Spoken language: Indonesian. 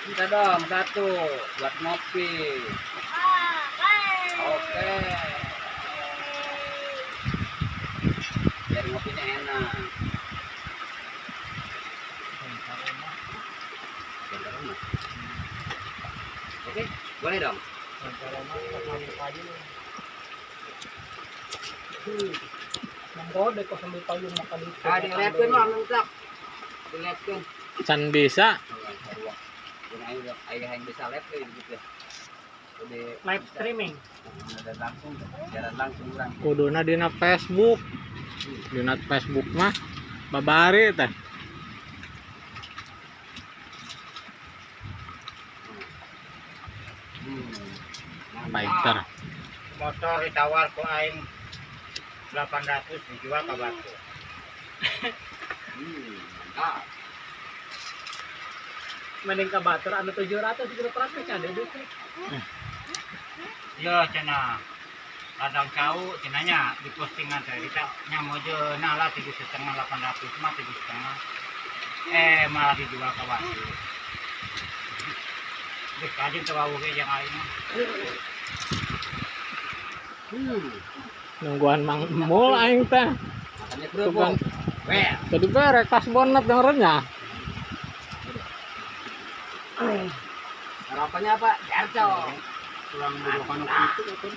Minta dong satu buat ngopi. Oke. Biar ngopinya enak. Oke, boleh dong. Mengkode kok sambil payung makan itu. Dilihatkan lah, mentak. Dilihatkan. Can bisa. Ayah yang bisa live gitu. Live streaming. Ada langsung, jalan langsung orang. Kuduna dina Facebook. Dina Facebook mah babari teh. Fighter. Motor ditawar ku aing 800 dijual ke Batu. Mantap. Mending ke batur anu 700 kilo praktis ada duit. Ya cenah. Kadang cau cenanya di postingan teh kita nyamojeun lah 7,5 800 mah 7,5. Malah dijual ke Batu. Geus kajeng teu wawuh ge jeung aing. Nungguan Mang Mul aing teh. Makanya kerupuk. Weh. Jadi berek tas bonnet dengernya. Harapannya apa? Jarco. Tulang bulu kanuk itu